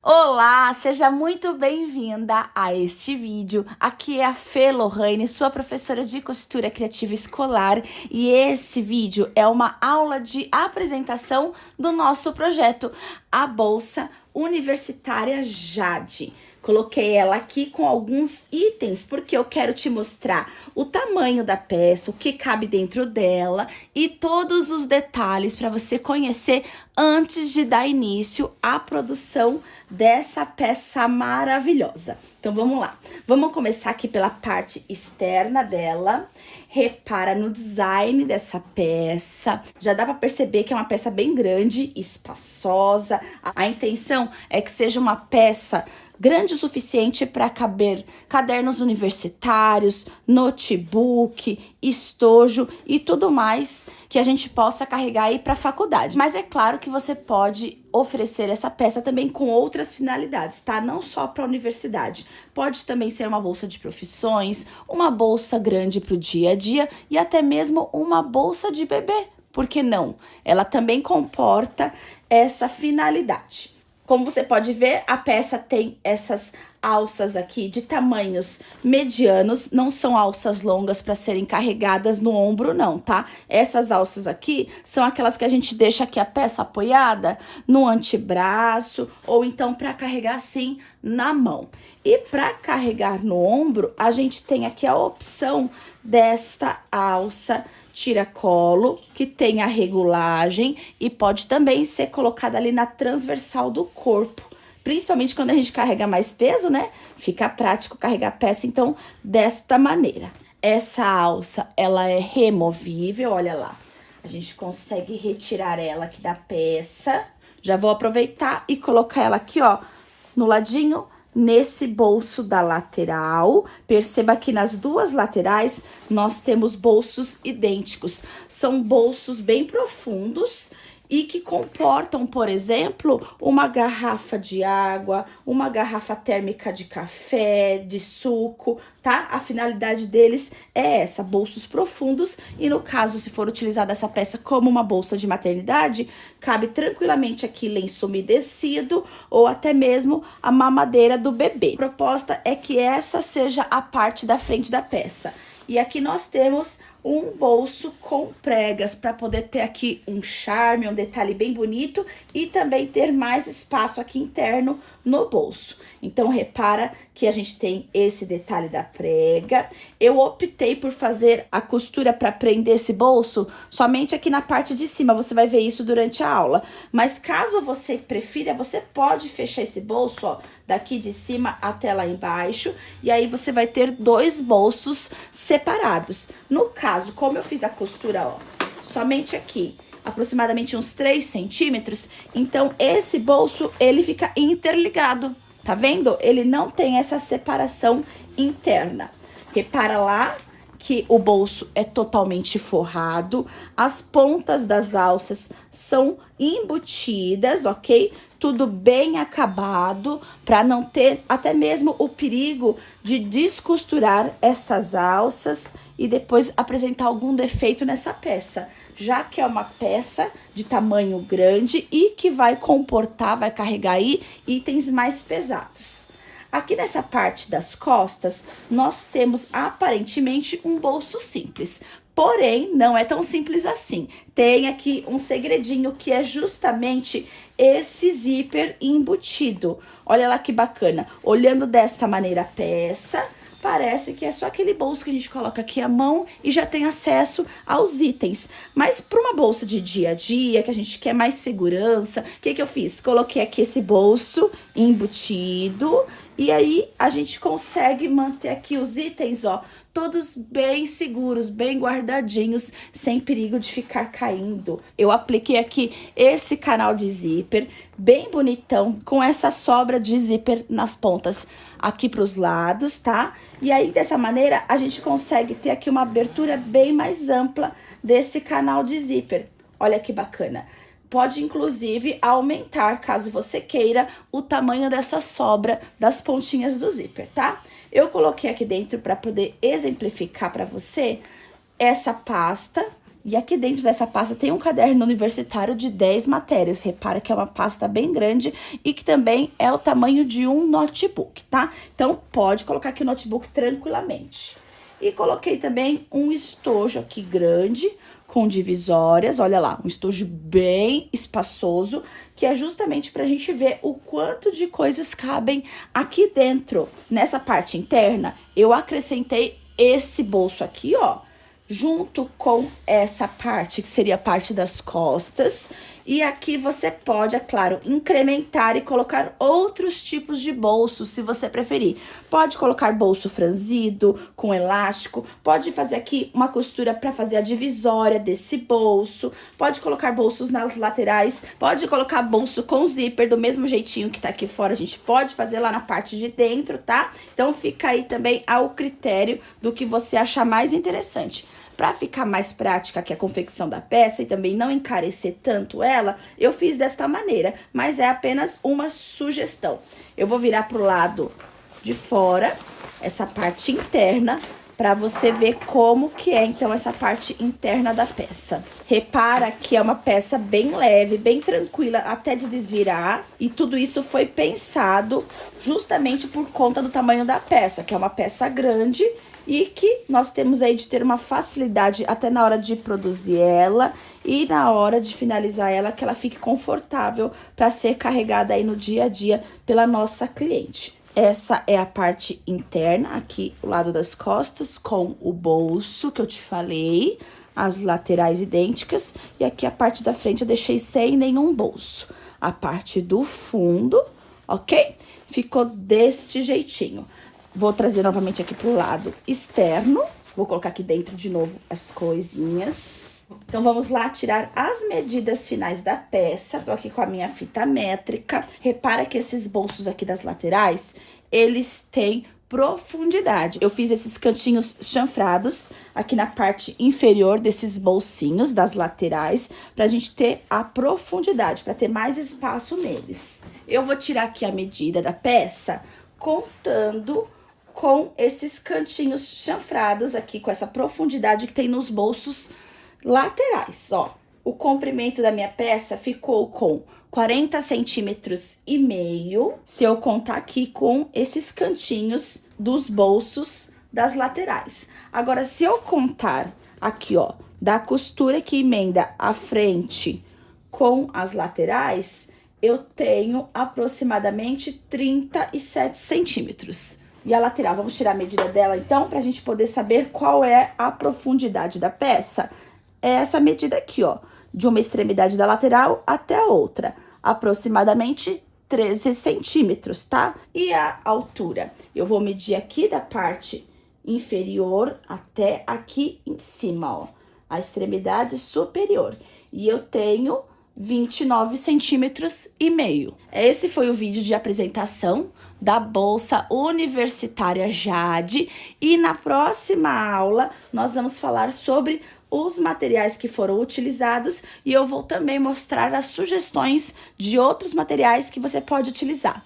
Olá, seja muito bem-vinda a este vídeo. Aqui é a Fê Lohane, sua professora de costura criativa escolar, e esse vídeo é uma aula de apresentação do nosso projeto, a Bolsa Universitária Jade. Coloquei ela aqui com alguns itens, porque eu quero te mostrar o tamanho da peça, o que cabe dentro dela e todos os detalhes para você conhecer antes de dar início à produção dessa peça maravilhosa. Então vamos lá, vamos começar aqui pela parte externa dela. Repara no design dessa peça, já dá para perceber que é uma peça bem grande, espaçosa. A intenção é que seja uma peça grande o suficiente para caber cadernos universitários, notebook, estojo e tudo mais que a gente possa carregar aí para a faculdade. Mas é claro que você pode oferecer essa peça também com outras finalidades, tá? Não só para a universidade. Pode também ser uma bolsa de profissões, uma bolsa grande para o dia a dia e até mesmo uma bolsa de bebê. Por que não? Ela também comporta essa finalidade. Como você pode ver, a peça tem essas alças aqui de tamanhos medianos, não são alças longas para serem carregadas no ombro não, tá? Essas alças aqui são aquelas que a gente deixa aqui a peça apoiada no antebraço ou então para carregar assim na mão. E para carregar no ombro, a gente tem aqui a opção desta alça tiracolo, que tem a regulagem e pode também ser colocada ali na transversal do corpo. Principalmente quando a gente carrega mais peso, né? Fica prático carregar a peça, então, desta maneira. Essa alça, ela é removível, olha lá. A gente consegue retirar ela aqui da peça. Já vou aproveitar e colocar ela aqui, ó, no ladinho, nesse bolso da lateral. Perceba que nas duas laterais nós temos bolsos idênticos. São bolsos bem profundos e que comportam, por exemplo, uma garrafa de água, uma garrafa térmica de café, de suco, tá? A finalidade deles é essa, bolsos profundos, e no caso, se for utilizada essa peça como uma bolsa de maternidade, cabe tranquilamente aqui lenço umedecido ou até mesmo a mamadeira do bebê. A proposta é que essa seja a parte da frente da peça. E aqui nós temos um bolso com pregas para poder ter aqui um charme, um detalhe bem bonito e também ter mais espaço aqui interno no bolso. Então repara que a gente tem esse detalhe da prega. Eu optei por fazer a costura para prender esse bolso somente aqui na parte de cima, você vai ver isso durante a aula. Mas caso você prefira, você pode fechar esse bolso, ó, daqui de cima até lá embaixo, e aí você vai ter dois bolsos separados. No caso, como eu fiz a costura, ó, somente aqui, aproximadamente uns 3 centímetros, então esse bolso, ele fica interligado, tá vendo? Ele não tem essa separação interna. Repara lá que o bolso é totalmente forrado, as pontas das alças são embutidas, ok? Tudo bem acabado, para não ter até mesmo o perigo de descosturar essas alças e depois apresentar algum defeito nessa peça, já que é uma peça de tamanho grande e que vai comportar, vai carregar aí itens mais pesados. Aqui nessa parte das costas, nós temos aparentemente um bolso simples. Porém, não é tão simples assim. Tem aqui um segredinho que é justamente esse zíper embutido. Olha lá que bacana. Olhando desta maneira a peça, parece que é só aquele bolso que a gente coloca aqui a mão e já tem acesso aos itens. Mas para uma bolsa de dia a dia, que a gente quer mais segurança, o que eu fiz? Coloquei aqui esse bolso embutido e aí a gente consegue manter aqui os itens, ó, todos bem seguros, bem guardadinhos, sem perigo de ficar caindo. Eu apliquei aqui esse canal de zíper, bem bonitão, com essa sobra de zíper nas pontas aqui para os lados, tá? E aí, dessa maneira, a gente consegue ter aqui uma abertura bem mais ampla desse canal de zíper. Olha que bacana. Pode, inclusive, aumentar, caso você queira, o tamanho dessa sobra das pontinhas do zíper, tá? Eu coloquei aqui dentro para poder exemplificar para você essa pasta E aqui dentro dessa pasta tem um caderno universitário de 10 matérias. Repara que é uma pasta bem grande e que também é o tamanho de um notebook, tá? Então, pode colocar aqui o notebook tranquilamente. E coloquei também um estojo aqui grande, com divisórias, olha lá, um estojo bem espaçoso, que é justamente para a gente ver o quanto de coisas cabem aqui dentro. Nessa parte interna, eu acrescentei esse bolso aqui, ó, junto com essa parte, que seria a parte das costas. E aqui você pode, é claro, incrementar e colocar outros tipos de bolsos, se você preferir. Pode colocar bolso franzido, com elástico. Pode fazer aqui uma costura para fazer a divisória desse bolso. Pode colocar bolsos nas laterais. Pode colocar bolso com zíper, do mesmo jeitinho que tá aqui fora. A gente pode fazer lá na parte de dentro, tá? Então, fica aí também ao critério do que você achar mais interessante. Para ficar mais prática que a confecção da peça e também não encarecer tanto ela, eu fiz desta maneira, mas é apenas uma sugestão. Eu vou virar pro lado de fora, essa parte interna, para você ver como que é, então, essa parte interna da peça. Repara que é uma peça bem leve, bem tranquila, até de desvirar. E tudo isso foi pensado justamente por conta do tamanho da peça, que é uma peça grande e que nós temos aí de ter uma facilidade até na hora de produzir ela e na hora de finalizar ela, que ela fique confortável para ser carregada aí no dia a dia pela nossa cliente. Essa é a parte interna, aqui o lado das costas, com o bolso que eu te falei, as laterais idênticas, e aqui a parte da frente eu deixei sem nenhum bolso. A parte do fundo, ok? Ficou deste jeitinho. Vou trazer novamente aqui pro lado externo. Vou colocar aqui dentro de novo as coisinhas. Então, vamos lá tirar as medidas finais da peça. Tô aqui com a minha fita métrica. Repara que esses bolsos aqui das laterais, eles têm profundidade. Eu fiz esses cantinhos chanfrados aqui na parte inferior desses bolsinhos das laterais, pra gente ter a profundidade, pra ter mais espaço neles. Eu vou tirar aqui a medida da peça, contando com esses cantinhos chanfrados aqui, com essa profundidade que tem nos bolsos laterais, ó. O comprimento da minha peça ficou com 40 centímetros e meio, se eu contar aqui com esses cantinhos dos bolsos das laterais. Agora, se eu contar aqui, ó, da costura que emenda a frente com as laterais, eu tenho aproximadamente 37 centímetros. E a lateral, vamos tirar a medida dela então, pra gente poder saber qual é a profundidade da peça. É essa medida aqui, ó, de uma extremidade da lateral até a outra, aproximadamente 13 centímetros, tá? E a altura, eu vou medir aqui da parte inferior até aqui em cima, ó, a extremidade superior. E eu tenho 29 centímetros e meio. Esse foi o vídeo de apresentação da bolsa universitária Jade. E na próxima aula, nós vamos falar sobre os materiais que foram utilizados e eu vou também mostrar as sugestões de outros materiais que você pode utilizar.